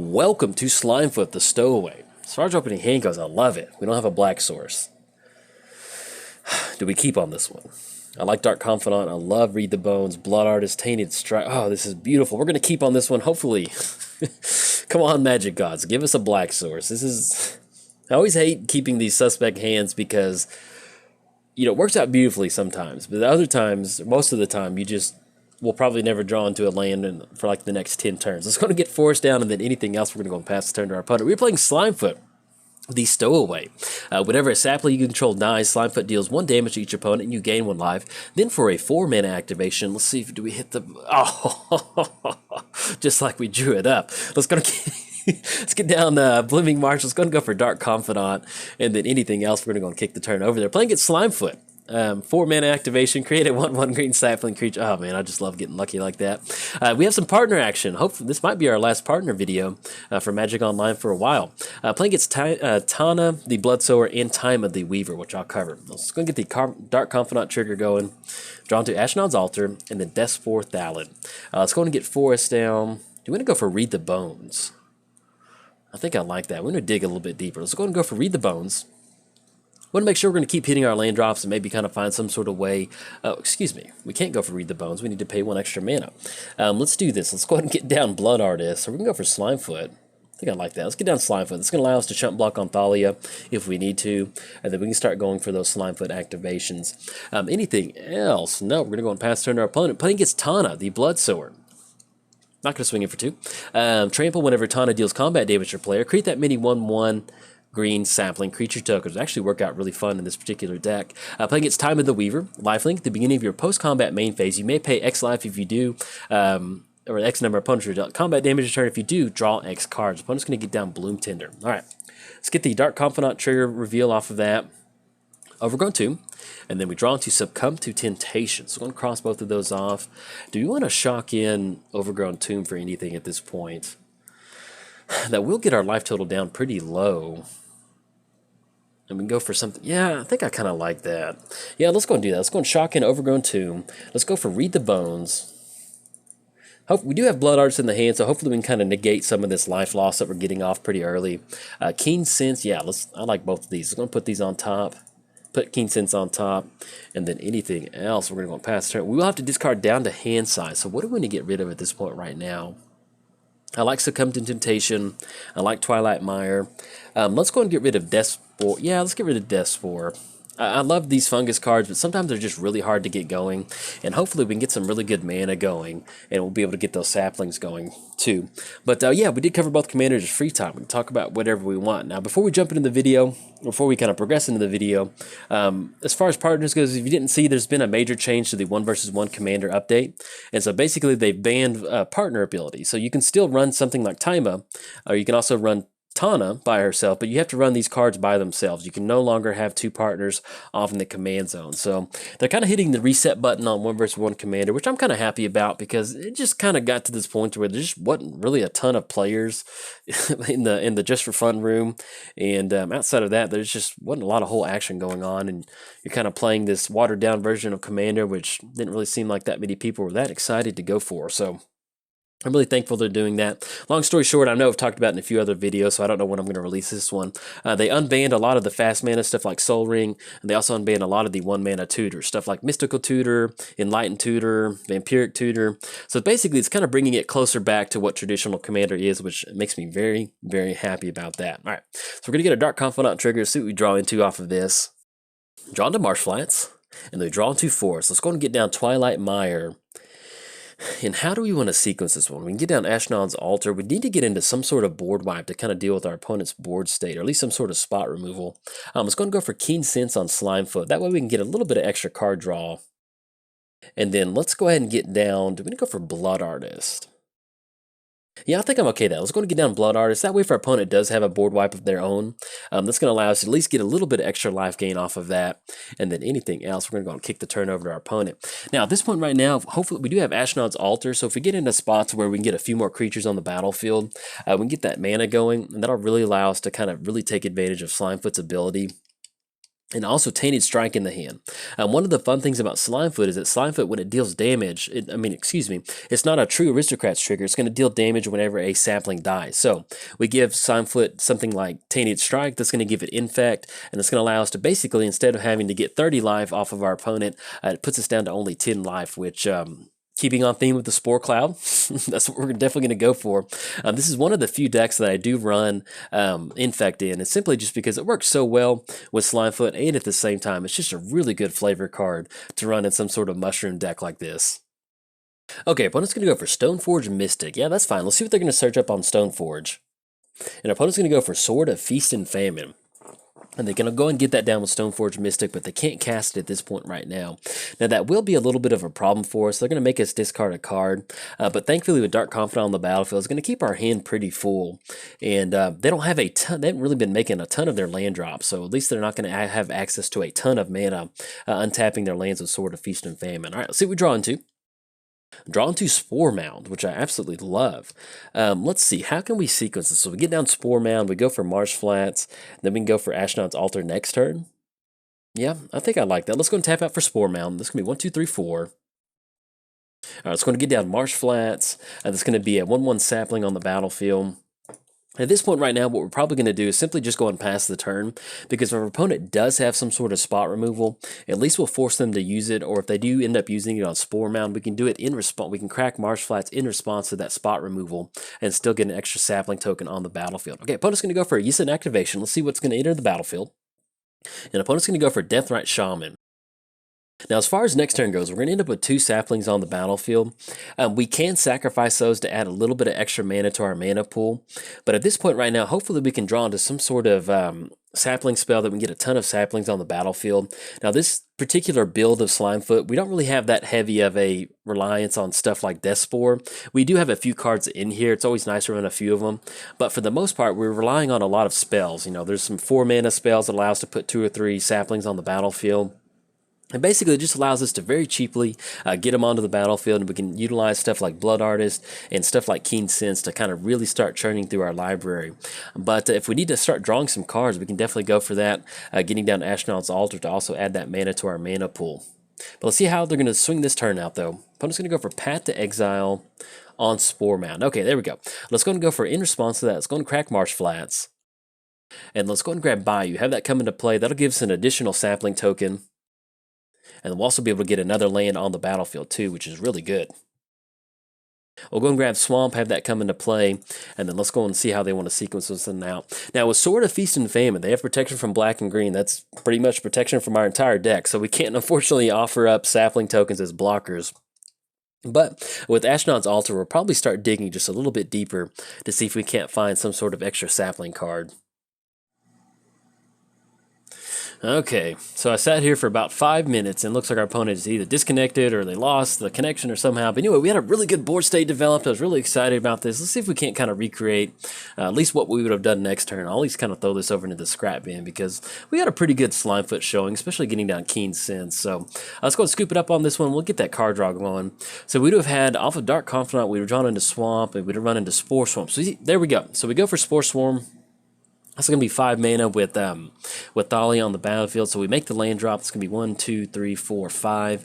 Welcome to Slimefoot, the stowaway. As far as opening hand goes, I love it. We don't have a black source. Do we keep on this one? I like Dark Confidant. I love Read the Bones, Blood Artist, Tainted Strike. Oh, this is beautiful. We're going to keep on this one, hopefully. Come on, Magic Gods. Give us a black source. This is... I always hate keeping these suspect hands because, you know, it works out beautifully sometimes. But other times, most of the time, you just... we'll probably never draw into a land for like the next 10 turns. It's going to get forced down, and then anything else, we're going to go and pass the turn to our opponent. We're playing Slimefoot, the stowaway. Whenever a sapling you control dies, Slimefoot deals 1 damage to each opponent, and you gain 1 life. Then for a 4-mana activation, let's see, do we hit the... Oh, just like we drew it up. Let's get down Blooming March. Let's go for Dark Confidant, and then anything else, we're going to go and kick the turn over there. Playing against Slimefoot. 4-mana activation, create a 1/1 green sapling creature. Oh man, I just love getting lucky like that. We have some partner action. Hopefully, this might be our last partner video for Magic Online for a while. Playing against Tana, the Bloodsower, and Tyma, the Weaver, which I'll cover. Let's go and get the Dark Confidant trigger going. Drawn to Ashnod's Altar, and then Deathspore Thallid. Let's go and get Forest down. Do we want to go for Read the Bones? I think I like that. We're going to dig a little bit deeper. Let's go and go for Read the Bones. Want to make sure we're going to keep hitting our land drops and maybe kind of find some sort of way. Oh, excuse me. We can't go for Read the Bones. We need to pay 1 extra mana. Let's do this. Let's go ahead and get down Blood Artist. So we can go for Slimefoot. I think I like that. Let's get down Slimefoot. It's going to allow us to chump block on Thalia if we need to. And then we can start going for those Slimefoot activations. Anything else? No, we're going to go and pass turn to our opponent. Playing against Tana, the Bloodsower. Not going to swing it for 2. Trample whenever Tana deals combat damage to your player. Create that mini 1/1. Green sapling creature tokens actually work out really fun in this particular deck. Playing against Tyma the Weaver, lifelink. At the beginning of your post-combat main phase, you may pay X life if you do, or X number of opponents for combat damage return. If you do, draw X cards. Opponent's going to get down Bloom Tender. All right, let's get the Dark Confidant trigger reveal off of that. Overgrown Tomb, and then we draw into Succumb to Temptation. So I'm going to cross both of those off. Do you want to shock in Overgrown Tomb for anything at this point? That will get our life total down pretty low. And we can go for something. Yeah, I think I kind of like that. Yeah, let's go and do that. Let's go and shock in Overgrown Tomb. Let's go for Read the Bones. We do have Blood Arts in the hand, so hopefully we can kind of negate some of this life loss that we're getting off pretty early. Keen Sense, yeah, I like both of these. I'm going to put these on top. Put Keen Sense on top. And then anything else, we're going to go and pass turn. We will have to discard down to hand size. So what are we going to get rid of at this point right now? I like Succumb to Temptation. I like Twilight Mire. Let's go and get rid of Deathspore. Yeah, let's get rid of Deathspore. I love these fungus cards, but sometimes they're just really hard to get going. And hopefully we can get some really good mana going, and we'll be able to get those saplings going too. But yeah, we did cover both commanders' free time. We can talk about whatever we want. Now, before we jump into the video, before we kind of progress into the video, as far as partners goes, if you didn't see, there's been a major change to the 1 versus 1 commander update. And so basically they've banned partner ability. So you can still run something like Tyma, or you can also run Tana by herself, but you have to run these cards by themselves. You can no longer have 2 partners off in the command zone. So they're kind of hitting the reset button on 1 versus 1 commander, which I'm kind of happy about because it just kind of got to this point where there just wasn't really a ton of players in the just for fun room. And outside of that, there's just wasn't a lot of whole action going on. And you're kind of playing this watered down version of Commander, which didn't really seem like that many people were that excited to go for. So I'm really thankful they're doing that. Long story short, I know I've talked about it in a few other videos, so I don't know when I'm going to release this one. They unbanned a lot of the fast mana stuff like Soul Ring, and they also unbanned a lot of the 1-mana tutors, stuff like Mystical Tutor, Enlightened Tutor, Vampiric Tutor. So basically, it's kind of bringing it closer back to what traditional Commander is, which makes me very, very happy about that. All right, so we're going to get a Dark Confidant trigger, see what we draw into off of this. Draw into Marsh Flats, and they draw into Forest. Let's go and get down Twilight Mire. And how do we want to sequence this one? We can get down Ashnod's Altar. We need to get into some sort of board wipe to kind of deal with our opponent's board state, or at least some sort of spot removal. Let's go and go for Keen Sense on Slimefoot. That way we can get a little bit of extra card draw. And then let's go ahead and get down. Do we need to go for Blood Artist? Yeah, I think I'm okay with that. Let's go and get down Blood Artist. That way if our opponent does have a board wipe of their own, that's going to allow us to at least get a little bit of extra life gain off of that. And then anything else, we're going to go and kick the turn over to our opponent. Now, at this point right now, hopefully we do have Ashnod's Altar. So if we get into spots where we can get a few more creatures on the battlefield, we can get that mana going. And that'll really allow us to kind of really take advantage of Slimefoot's ability and also Tainted Strike in the hand. One of the fun things about Slimefoot is that Slimefoot, when it deals damage, it's not a true Aristocrat's trigger. It's going to deal damage whenever a sapling dies. So we give Slimefoot something like Tainted Strike that's going to give it Infect, and it's going to allow us to basically, instead of having to get 30 life off of our opponent, it puts us down to only 10 life, which... keeping on theme with the Spore Cloud, that's what we're definitely going to go for. This is one of the few decks that I do run Infect in. It's simply just because it works so well with Slimefoot, and at the same time, it's just a really good flavor card to run in some sort of mushroom deck like this. Okay, opponent's going to go for Stoneforge Mystic. Yeah, that's fine. Let's see what they're going to search up on Stoneforge. And opponent's going to go for Sword of Feast and Famine. And they can go and get that down with Stoneforge Mystic, but they can't cast it at this point right now. Now, that will be a little bit of a problem for us. They're going to make us discard a card, but thankfully with Dark Confidant on the battlefield, it's going to keep our hand pretty full. And they don't have a ton, they haven't really been making a ton of their land drops, so at least they're not going to have access to a ton of mana, untapping their lands with Sword of Feast and Famine. All right, let's see what we draw into. Drawn to Spore Mound, which I absolutely love. Let's see, how can we sequence this? So we get down Spore Mound, we go for Marsh Flats, then we can go for Ashnod's Altar next turn. Yeah, I think I like that. Let's go and tap out for Spore Mound. This is going to be 1, 2, 3, 4. All right, it's going to get down Marsh Flats, and it's going to be a 1/1 sapling on the battlefield. At this point right now, what we're probably going to do is simply just go and pass the turn, because if our opponent does have some sort of spot removal, at least we'll force them to use it, or if they do end up using it on Spore Mound, we can do it in response. We can crack Marsh Flats in response to that spot removal and still get an extra sapling token on the battlefield. Okay, opponent's going to go for a Yisan activation. Let's see what's going to enter the battlefield. And opponent's going to go for Deathrite Shaman. Now, as far as next turn goes, we're going to end up with 2 saplings on the battlefield. We can sacrifice those to add a little bit of extra mana to our mana pool. But at this point right now, hopefully we can draw into some sort of sapling spell that we can get a ton of saplings on the battlefield. Now, this particular build of Slimefoot, we don't really have that heavy of a reliance on stuff like Death Spore. We do have a few cards in here. It's always nice to run a few of them. But for the most part, we're relying on a lot of spells. You know, there's some 4 mana spells that allow us to put 2 or 3 saplings on the battlefield. And basically, it just allows us to very cheaply get them onto the battlefield, and we can utilize stuff like Blood Artist and stuff like Keen Sense to kind of really start churning through our library. But if we need to start drawing some cards, we can definitely go for that, getting down to Ashnod's Altar to also add that mana to our mana pool. But let's see how they're going to swing this turn out, though. Opponent's going to go for Path to Exile on Spore Mound. Okay, there we go. Let's go and go for, in response to that, let's go and crack Marsh Flats. And let's go and grab Bayou. Have that come into play. That'll give us an additional sapling token. And we'll also be able to get another land on the battlefield too, which is really good. We'll go and grab Swamp, have that come into play, and then let's go and see how they want to sequence this thing out. Now, with Sword of Feast and Famine, they have protection from black and green. That's pretty much protection from our entire deck, so we can't unfortunately offer up sapling tokens as blockers. But with Ashnod's Altar, we'll probably start digging just a little bit deeper to see if we can't find some sort of extra sapling card. Okay, so I sat here for about 5 minutes, and it looks like our opponent is either disconnected or they lost the connection or somehow. But anyway, we had a really good board state developed. I was really excited about this. Let's see if we can't kind of recreate at least what we would have done next turn. I'll at least kind of throw this over into the scrap bin because we had a pretty good Slimefoot showing, especially getting down Keen Sense. So let's go and scoop it up on this one. We'll get that card draw going. So we would have had off of Dark Confidant, we would have drawn into Swamp, and we would have run into Spore Swarm. So there we go. So we go for Spore Swarm. That's going to be 5 mana with Thalia on the battlefield. So we make the land drop. It's going to be 1, 2, 3, 4, 5.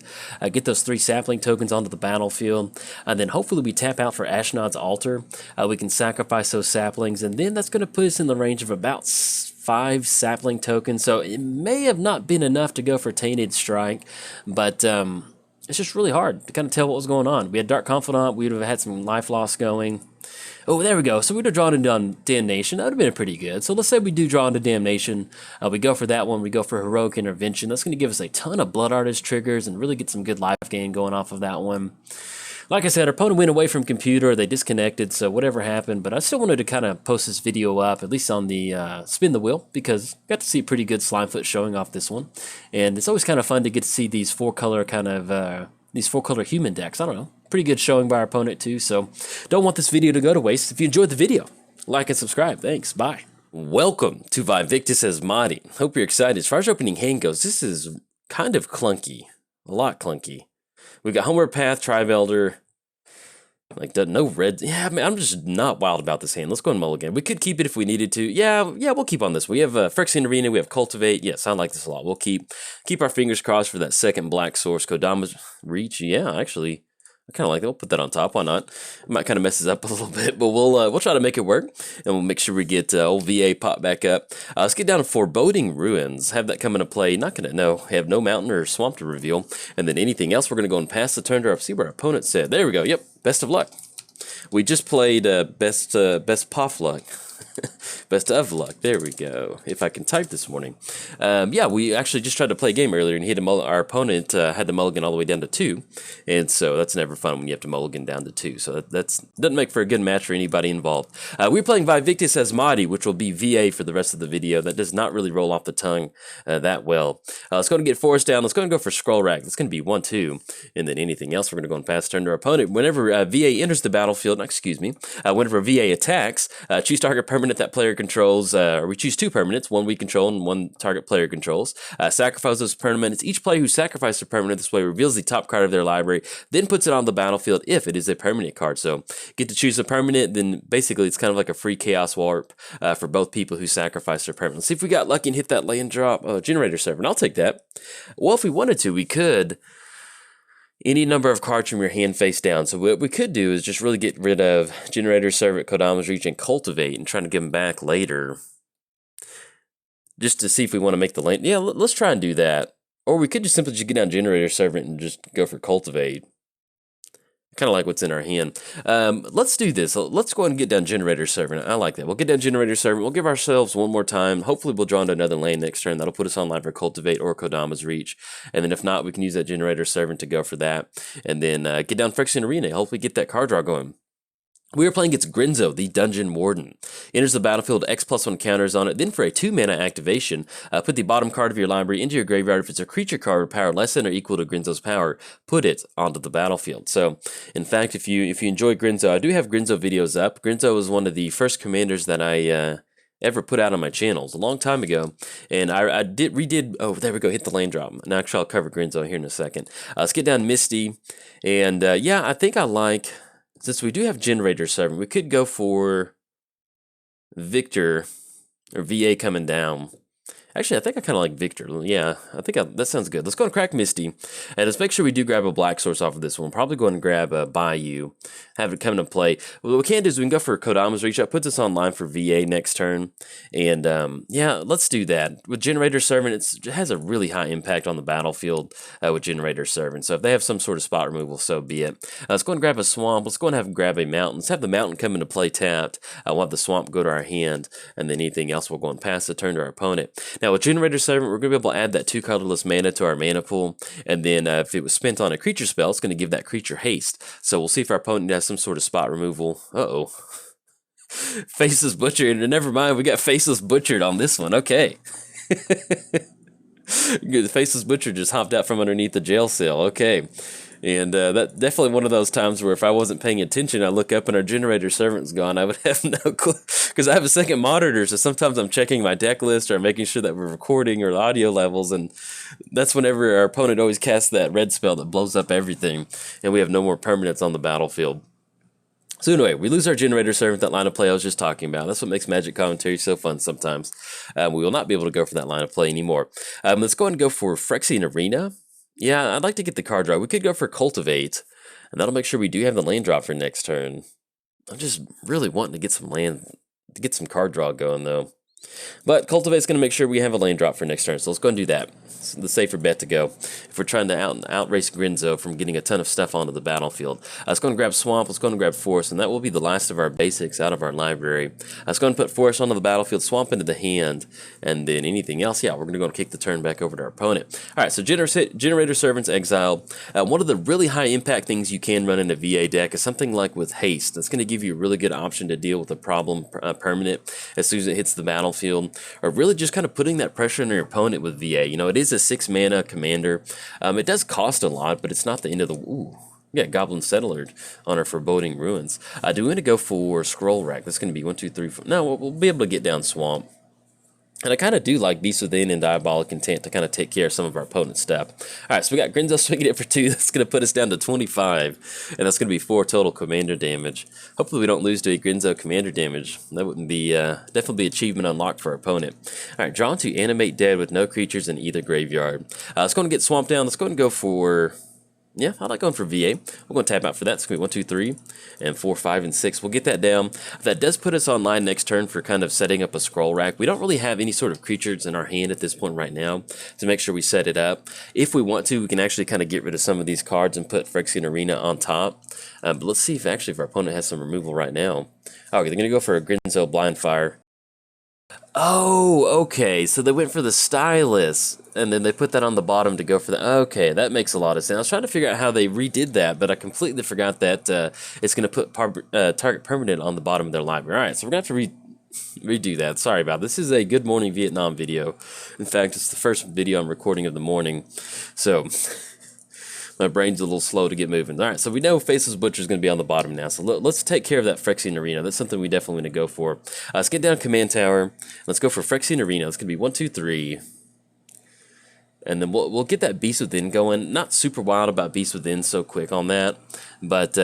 Get those 3 sapling tokens onto the battlefield. And then hopefully we tap out for Ashnod's Altar. We can sacrifice those saplings. And then that's going to put us in the range of about 5 sapling tokens. So it may have not been enough to go for Tainted Strike. But it's just really hard to kind of tell what was going on. We had Dark Confidant. We would have had some life loss going. Oh, there we go. So we would have drawn into Damnation. That would have been pretty good. So let's say we do draw into Damnation. We go for that one. We go for Heroic Intervention. That's going to give us a ton of Blood Artist triggers and really get some good life gain going off of that one. Like I said, our opponent went away from computer. They disconnected, so whatever happened. But I still wanted to kind of post this video up, at least on the Spin the Wheel, because I got to see a pretty good Slimefoot showing off this one. And it's always kind of fun to get to see these 4-color kind of... these 4-color human decks. I don't know. Pretty good showing by our opponent too, so don't want this video to go to waste. If you enjoyed the video, like and subscribe. Thanks. Bye. Welcome to Vaevictis as modding. Hope you're excited. As far as opening hand goes, this is kind of clunky. A lot clunky. We got Homeward Path, Tribe Elder, Like, no red. Yeah, I mean, I'm just not wild about this hand. Let's go and mulligan. We could keep it if we needed to. Yeah, we'll keep on this. We have Phyrexian Arena. We have Cultivate. Yes, I like this a lot. We'll keep our fingers crossed for that second black source. Kodama's Reach. Yeah, actually, I kind of like that. We'll put that on top. Why not? It might kind of messes up a little bit, but we'll try to make it work, and we'll make sure we get old VA pop back up. Let's get down to Foreboding Ruins. Have that come into play. Not gonna have no mountain or swamp to reveal, and then anything else. We're gonna go and pass the turn to see what our opponent said. There we go. Yep. Best of luck. We just played best POF luck. Best of luck. There we go. If I can type this morning. Yeah, we actually just tried to play a game earlier, and our opponent had to mulligan all the way down to 2. And so that's never fun when you have to mulligan down to 2. So that doesn't make for a good match for anybody involved. We're playing Vaevictis as Mahdi, which will be VA for the rest of the video. That does not really roll off the tongue that well. Let's go and get Forest down. Let's go and go for Scroll Rack. That's going to be 1-2. And then anything else, we're going to go and pass turn to our opponent. Whenever VA enters the battlefield, whenever VA attacks, choose target permanent that player controls, or we choose 2 permanents, one we control and one target player controls. Sacrifice those permanents. Each player who sacrificed a permanent this way reveals the top card of their library, then puts it on the battlefield if it is a permanent card. So get to choose a permanent, then basically it's kind of like a free chaos warp for both people who sacrifice their permanent. Let's see if we got lucky and hit that land drop. Generator Servant, I'll take that. Well, if we wanted to, we could any number of cards from your hand face down. So what we could do is just really get rid of Generator Servant, Kodama's Reach, and Cultivate, and try to give them back later. Just to see if we want to make the lane. Yeah, let's try and do that. Or we could just simply just get down Generator Servant and just go for Cultivate. Kind of like what's in our hand. Let's do this. Let's go ahead and get down Generator Servant. I like that. We'll get down Generator Servant. We'll give ourselves one more time. Hopefully we'll draw into another lane next turn. That'll put us online for Cultivate or Kodama's Reach. And then if not, we can use that Generator Servant to go for that. And then get down Phyrexian Arena. Hopefully get that card draw going. We are playing against Grenzo, the Dungeon Warden. Enters the battlefield, X+1 counters on it. Then for a 2-mana activation, put the bottom card of your library into your graveyard. If it's a creature card with power less than or equal to Grenzo's power, put it onto the battlefield. So, in fact, if you enjoy Grenzo, I do have Grenzo videos up. Grenzo was one of the first commanders that I ever put out on my channels a long time ago, and I redid. Oh, there we go. Hit the lane drop. Now, actually, I'll cover Grenzo here in a second. Let's get down Misty, and yeah, I think I like. Since we do have Generator Servant, we could go for Victor or VA coming down. Actually, I think I kind of like Victor. Yeah, I think that sounds good. Let's go and crack Misty. And let's make sure we do grab a black source off of this one. Probably go and grab a Bayou. Have it come into play. What we can do is we can go for Kodama's Reach. That puts us online for VA next turn. And yeah, let's do that. With Generator Servant, it has a really high impact on the battlefield with Generator Servant. So if they have some sort of spot removal, so be it. Let's go and grab a Swamp. Let's go and grab a Mountain. Let's have the Mountain come into play tapped. We'll have the Swamp go to our hand. And then anything else, we'll go and pass the turn to our opponent. Now, with Generator Servant, we're going to be able to add that 2 colorless mana to our mana pool, and then if it was spent on a creature spell, it's going to give that creature haste. So we'll see if our opponent has some sort of spot removal. Uh-oh. Faceless Butchered, and never mind, we got Faceless Butchered on this one. Okay. The Faceless Butcher just hopped out from underneath the jail cell. Okay. And that's definitely one of those times where if I wasn't paying attention, I look up and our Generator Servant's gone. I would have no clue, because I have a second monitor, so sometimes I'm checking my deck list or making sure that we're recording or the audio levels, and that's whenever our opponent always casts that red spell that blows up everything, and we have no more permanents on the battlefield. So anyway, we lose our Generator Servant, that line of play I was just talking about. That's what makes Magic commentary so fun sometimes. We will not be able to go for that line of play anymore. Let's go ahead and go for Phyrexian Arena. Yeah, I'd like to get the card draw. We could go for Cultivate, and that'll make sure we do have the land drop for next turn. I'm just really wanting to get some land, to get some card draw going, though. But Cultivate's going to make sure we have a lane drop for next turn, so let's go and do that. It's the safer bet to go if we're trying to outrace Grenzo from getting a ton of stuff onto the battlefield. Let's go and grab Swamp, let's go and grab Forest, and that will be the last of our basics out of our library. Let's go and put Forest onto the battlefield, Swamp into the hand, and then anything else, yeah, we're going to go and kick the turn back over to our opponent. Alright, so Generator Servant's exiled. One of the really high impact things you can run in a VA deck is something like with Haste. That's going to give you a really good option to deal with a problem permanent as soon as it hits the battlefield, or really just kind of putting that pressure on your opponent with VA. You know, it is a 6-mana commander. It does cost a lot, but it's not the end of the... Ooh. Yeah, Goblin Settler on our Foreboding Ruins. Do we want to go for Scroll Rack? That's going to be 1, 2, 3, 4... No, we'll be able to get down Swamp. And I kind of do like Beast Within and Diabolic Intent to kind of take care of some of our opponent's stuff. All right, so we got Grenzo swinging it for 2. That's going to put us down to 25. And that's going to be 4 total commander damage. Hopefully we don't lose to a Grenzo commander damage. That wouldn't be, definitely be achievement unlocked for our opponent. All right, drawn to Animate Dead with no creatures in either graveyard. Let's go and get Swamped Down. Let's go and go for... Yeah, I like going for VA. We're going to tap out for that. It's going to be 1, 2, 3, and 4, 5, and 6. We'll get that down. That does put us online next turn for kind of setting up a scroll rack. We don't really have any sort of creatures in our hand at this point right now to make sure we set it up. If we want to, we can actually kind of get rid of some of these cards and put Phyrexian Arena on top. But let's see if actually if our opponent has some removal right now. Oh, okay, they're going to go for a Grenzo Blind Fire. Oh, okay, so they went for the Stylus, and then they put that on the bottom to go for the... Okay, that makes a lot of sense. I was trying to figure out how they redid that, but I completely forgot that it's going to put target permanent on the bottom of their library. All right, so we're going to have to redo that. Sorry about this. This is a Good Morning Vietnam video. In fact, it's the first video I'm recording of the morning, so... My brain's a little slow to get moving. All right, so we know Faceless Butcher is going to be on the bottom now. So let's take care of that Phyrexian Arena. That's something we definitely want to go for. Let's get down Command Tower. Let's go for Phyrexian Arena. It's going to be 1, 2, 3. And then we'll get that Beast Within going. Not super wild about Beast Within so quick on that. But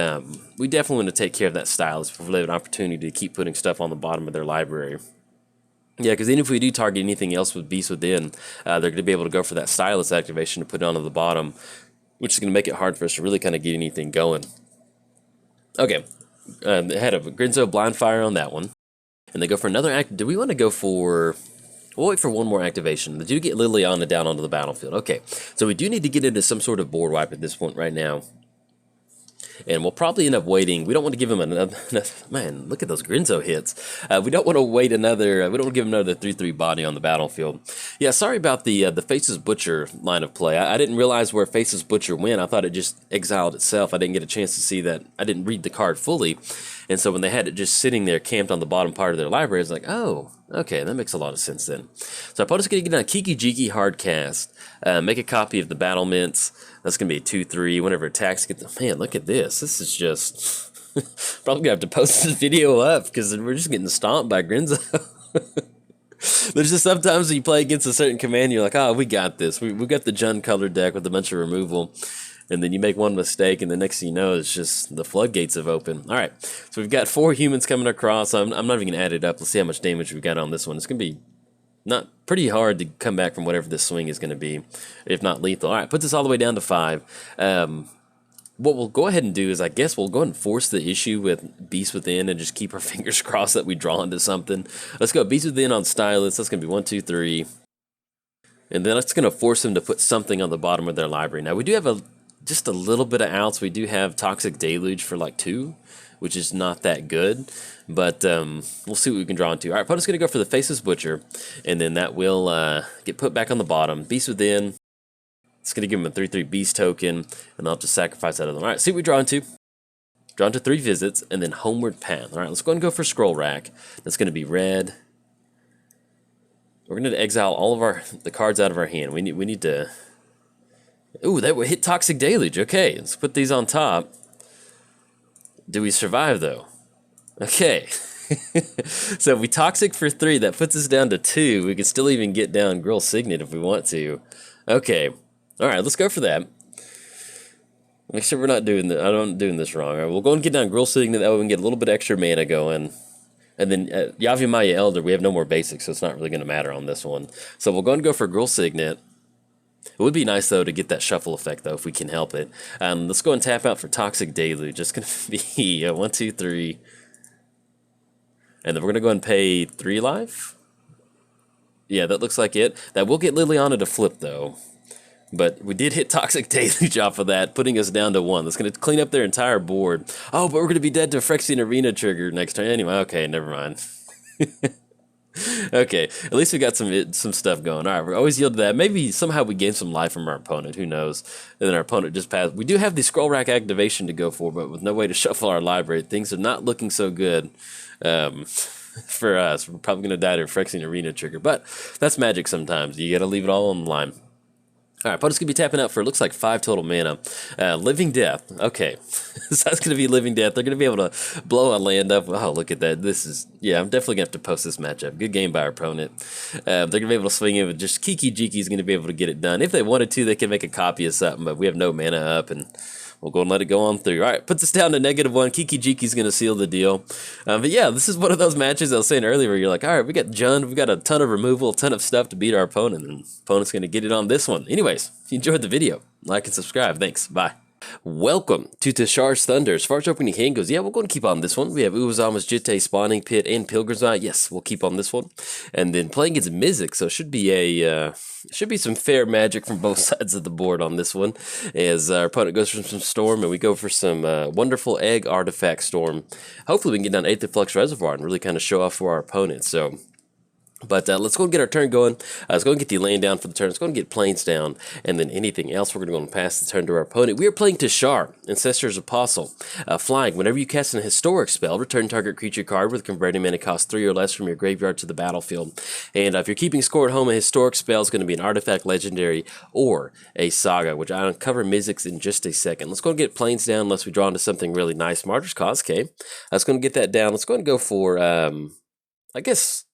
we definitely want to take care of that Stylus before we have an opportunity to keep putting stuff on the bottom of their library. Yeah, because even if we do target anything else with Beast Within, they're going to be able to go for that Stylus activation to put it onto the bottom, which is going to make it hard for us to really kind of get anything going. Okay, they had a Grenzo Blind Fire on that one. And they go for another act. Do we want to go for... We'll wait for one more activation. They do get Liliana down onto the battlefield. Okay, so we do need to get into some sort of board wipe at this point right now. And we'll probably end up waiting. We don't want to give him another... Man, look at those Grenzo hits. We don't want to wait another... we don't want to give him another 3/3 body on the battlefield. Yeah, sorry about the Faceless Butcher line of play. I didn't realize where Faceless Butcher went. I thought it just exiled itself. I didn't get a chance to see that. I didn't read the card fully. And so when they had it just sitting there camped on the bottom part of their library, I was like, oh, okay, that makes a lot of sense then. So our opponent's going to get on Kiki Jiki Hardcast. Make a copy of the Battlements. That's going to be a 2/3. Whenever attacks get the... Man, look at this. This is just... Probably going to have to post this video up because we're just getting stomped by Grenzo. There's just sometimes when you play against a certain command, you're like, oh, we got this. We got the Jund colored deck with a bunch of removal. And then you make one mistake, and the next thing you know, it's just the floodgates have opened. All right, so we've got 4 humans coming across. I'm not even going to add it up. Let's see how much damage we've got on this one. It's going to be not pretty hard to come back from whatever this swing is going to be, if not lethal. All right, put this all the way down to 5. What we'll go ahead and do is I guess we'll go ahead and force the issue with Beast Within and just keep our fingers crossed that we draw into something. Let's go Beast Within on Stylus. That's going to be 1, 2, 3. And then that's going to force them to put something on the bottom of their library. Now, we do have just a little bit of outs. We do have Toxic Deluge for like 2, which is not that good. But we'll see what we can draw into. All right, opponent's going to go for the Faceless Butcher. And then that will get put back on the bottom. Beast Within. It's going to give him a 3/3 Beast token. And I'll just sacrifice that of them. All right, see what we draw into. Draw into 3 visits. And then Homeward Path. All right, let's go ahead and go for Scroll Rack. That's going to be red. We're going to exile all of the cards out of our hand. We need to... Ooh, that would hit Toxic Deluge. Okay, let's put these on top. Do we survive, though? Okay. So if we Toxic for 3, that puts us down to 2. We can still even get down Grill Signet if we want to. Okay. All right, let's go for that. Make sure we're not doing this. I'm not doing this wrong. All right, we'll go and get down Grill Signet. That way we can get a little bit extra mana going. And then Yavimaya Elder, we have no more basics, so it's not really going to matter on this one. So we'll go and go for Grill Signet. It would be nice, though, to get that shuffle effect, though, if we can help it. Let's go and tap out for Toxic Deluge. Just going to be 1, 2, 3. And then we're going to go and pay 3 life. Yeah, that looks like it. That will get Liliana to flip, though. But we did hit Toxic Deluge off of that, putting us down to 1. That's going to clean up their entire board. Oh, but we're going to be dead to Phyrexian Arena trigger next turn. Anyway, okay, never mind. Okay, at least we got some stuff going. All right, we're always yield to that. Maybe somehow we gain some life from our opponent. Who knows? And then our opponent just passed. We do have the Scroll Rack activation to go for, but with no way to shuffle our library, things are not looking so good for us. We're probably going to die to a Phyrexian Arena trigger, but that's magic sometimes. You got to leave it all on the line. All right, opponent's going to be tapping out for, it looks like 5 total mana. Living Death. Okay. So that's going to be Living Death. They're going to be able to blow a land up. Oh, look at that. This is, yeah, I'm definitely going to have to post this matchup. Good game by our opponent. They're going to be able to swing in with just Kiki Jiki's going to be able to get it done. If they wanted to, they can make a copy of something, but we have no mana up, and we'll go and let it go on through. All right, put this down to -1. Kiki Jiki's going to seal the deal. But yeah, this is one of those matches I was saying earlier where you're like, all right, we got Jund, we got a ton of removal, a ton of stuff to beat our opponent, and opponent's going to get it on this one. Anyways, if you enjoyed the video, like and subscribe. Thanks. Bye. Welcome to Teshar's Thunder. As far as opening hand goes, yeah, we're going to keep on this one. We have Uwazama's Jitte, Spawning Pit, and Pilgrim's Eye. Yes, we'll keep on this one. And then playing against Mizzix, so should be some fair magic from both sides of the board on this one. As our opponent goes for some Storm, and we go for some Wonderful Egg Artifact Storm. Hopefully we can get down Aether Flux Reservoir and really kind of show off for our opponent. So, but let's go and get our turn going. Let's go and get the lane down for the turn. Let's go and get planes down. And then anything else, we're going to go and pass the turn to our opponent. We are playing Teshar, Ancestor's Apostle. Flying. Whenever you cast an historic spell, return target creature card with converting mana cost 3 or less from your graveyard to the battlefield. And if you're keeping score at home, a historic spell is going to be an artifact, legendary, or a saga, which I'll cover Mizzix in just a second. Let's go and get planes down unless we draw into something really nice. Martyr's Cause, okay. Let's go and get that down. Let's go and go for, I guess...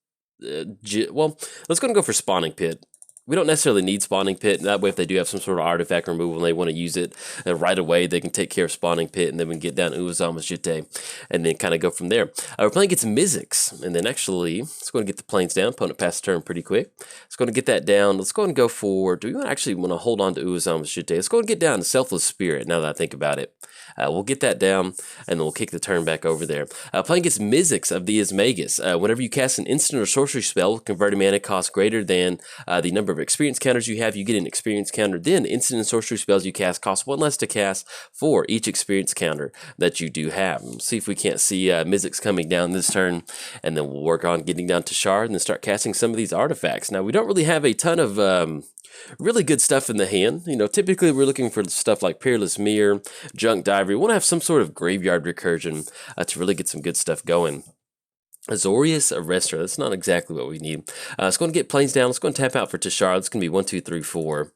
well, let's go and go for Spawning Pit. We don't necessarily need Spawning Pit. That way, if they do have some sort of artifact removal and they want to use it right away, they can take care of Spawning Pit, and then we can get down Uwazama's Jitte, and then kind of go from there. We're playing against Mizzix, and then actually, let's go and get the planes down. Opponent pass the turn pretty quick. Let's go and get that down. Let's go and go for, do we actually want to hold on to Uwazama's Jitte? Let's go and get down to Selfless Spirit, now that I think about it. We'll get that down, and then we'll kick the turn back over there. Playing against Mizzix of the Ismagus. Whenever you cast an instant or sorcery spell with converted mana cost greater than the number of experience counters you have, you get an experience counter. Then instant and sorcery spells you cast cost 1 less to cast for each experience counter that you do have. We'll see if we can't see Mizzix coming down this turn, and then we'll work on getting down to Teshar and then start casting some of these artifacts. Now, we don't really have a ton of... really good stuff in the hand. You know, typically we're looking for stuff like Peerless Mirror, Junk Diver. We want to have some sort of graveyard recursion to really get some good stuff going. Azorius Arrestor, that's not exactly what we need. Let's go and get planes down. Let's go and tap out for Teshar. That's going to be 1, 2, 3, 4.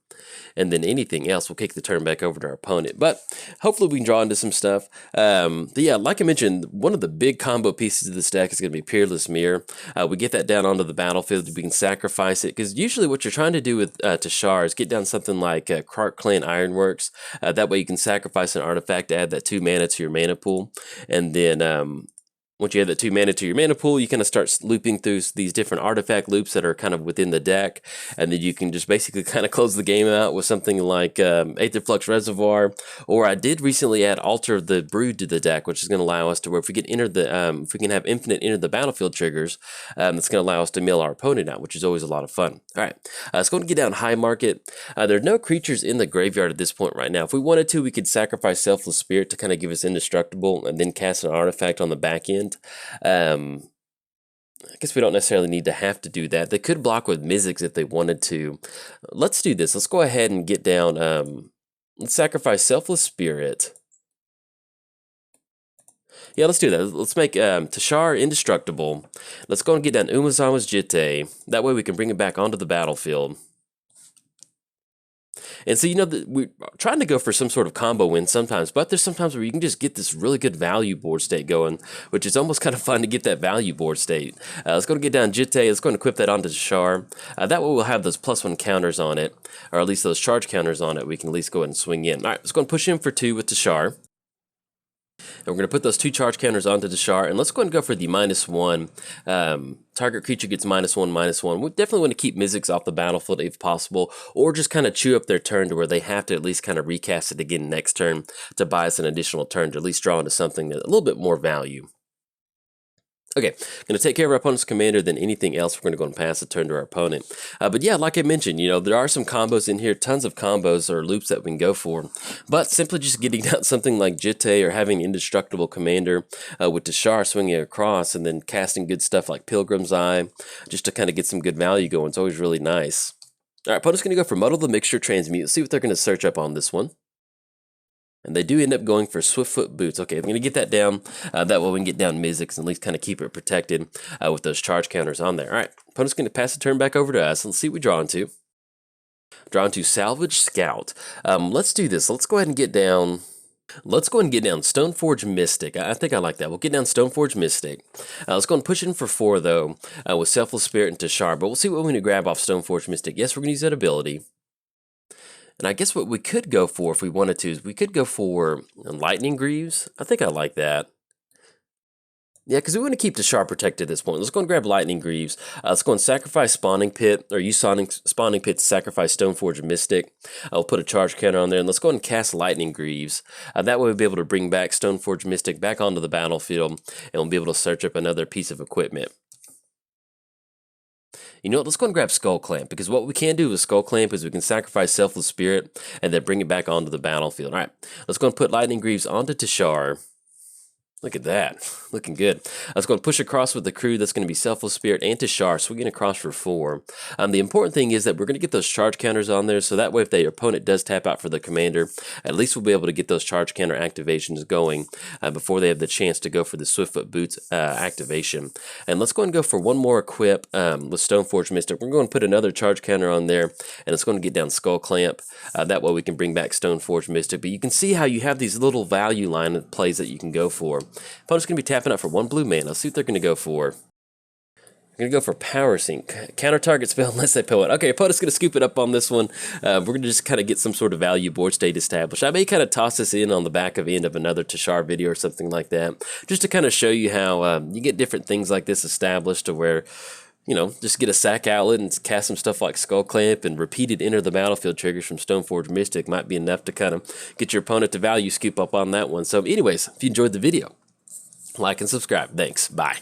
And then anything else, we'll kick the turn back over to our opponent. But hopefully we can draw into some stuff. But yeah, like I mentioned, one of the big combo pieces of this deck is going to be Peerless Mirror. We get that down onto the battlefield. We can sacrifice it. Because usually what you're trying to do with Teshar is get down something like Krark Clan Ironworks. That way you can sacrifice an artifact to add that 2 mana to your mana pool. And then... once you add that 2 mana to your mana pool, you kind of start looping through these different artifact loops that are kind of within the deck, and then you can just basically kind of close the game out with something like Aether Flux Reservoir, or I did recently add Altar the Brood to the deck, which is going to allow us to where if we can enter the if we can have infinite enter the battlefield triggers, that's going to allow us to mill our opponent out, which is always a lot of fun. All right, let's go and get down High Market. There are no creatures in the graveyard at this point right now. If we wanted to, we could sacrifice Selfless Spirit to kind of give us indestructible, and then cast an artifact on the back end. I guess we don't necessarily need to have to do that. They could block with Mizzix if they wanted to. Let's do this. Let's go ahead and get down. Let's sacrifice Selfless Spirit. Yeah, let's do that. Let's make Teshar indestructible. Let's go and get down Uwazama's Jitte. That way we can bring it back onto the battlefield. And so, you know, we're trying to go for some sort of combo win sometimes, but there's sometimes where you can just get this really good value board state going, which is almost kind of fun to get that value board state. Let's go and get down Jitte. Let's go and equip that onto Teshar. That way we'll have those +1 counters on it, or at least those charge counters on it. We can at least go ahead and swing in. All right, let's go and push in for 2 with Teshar. And we're going to put those 2 charge counters onto Teshar, and let's go ahead and go for the -1. Target creature gets -1/-1. We definitely want to keep Mizzix off the battlefield if possible, or just kind of chew up their turn to where they have to at least kind of recast it again next turn to buy us an additional turn to at least draw into something that a little bit more value. Okay, going to take care of our opponent's commander, then anything else we're going to go and pass the turn to our opponent. But yeah, like I mentioned, you know, there are some combos in here, tons of combos or loops that we can go for. But simply just getting down something like Jitte or having indestructible commander with Teshar swinging across and then casting good stuff like Pilgrim's Eye, just to kind of get some good value going. It's always really nice. All right, opponent's going to go for Muddle the Mixture, Transmute. Let's see what they're going to search up on this one. And they do end up going for Swiftfoot Boots. Okay, I'm going to get that down. That way we can get down Mizzix and at least kind of keep it protected with those charge counters on there. All right, opponent's going to pass the turn back over to us. Let's see what we draw into. Drawn to Salvage Scout. Let's do this. Let's go ahead and get down. Let's go ahead and get down Stoneforge Mystic. I think I like that. We'll get down Stoneforge Mystic. Let's go and push in for 4, though, with Selfless Spirit and Teshar. But we'll see what we're going to grab off Stoneforge Mystic. Yes, we're going to use that ability. And I guess what we could go for, if we wanted to, is we could go for Lightning Greaves. I think I like that. Yeah, because we want to keep Teshar protected at this point. Let's go and grab Lightning Greaves. Let's go and sacrifice Spawning Pit, or use Spawning Pit to sacrifice Stoneforge Mystic. I'll put a charge counter on there, and let's go and cast Lightning Greaves. That way we'll be able to bring back Stoneforge Mystic back onto the battlefield, and we'll be able to search up another piece of equipment. You know what, let's go and grab Skull Clamp, because what we can do with Skull Clamp is we can sacrifice Selfless Spirit, and then bring it back onto the battlefield. Alright, let's go and put Lightning Greaves onto Teshar. Look at that. Looking good. Let's go and push across with the crew. That's going to be Selfless Spirit and Teshar, so we're getting across for 4. The important thing is that we're going to get those charge counters on there, so that way if the opponent does tap out for the commander, at least we'll be able to get those charge counter activations going before they have the chance to go for the Swiftfoot Boots activation. And let's go and go for one more equip with Stoneforge Mystic. We're going to put another charge counter on there, and it's going to get down Skull Clamp. That way we can bring back Stoneforge Mystic. But you can see how you have these little value line of plays that you can go for. Opponent's going to be tapping out for 1 blue mana. Let's see what they're going to go for. They're going to go for Power Sink. Counter target spell unless they poet. Okay, opponent's going to scoop it up on this one. We're going to just kind of get some sort of value board state established. I may kind of toss this in on the back of end of another Teshar video or something like that, just to kind of show you how you get different things like this established to where, you know, just get a sack outlet and cast some stuff like Skull Clamp, and repeated enter the battlefield triggers from Stoneforge Mystic might be enough to kind of get your opponent to value scoop up on that one. So anyways, if you enjoyed the video, like and subscribe. Thanks. Bye.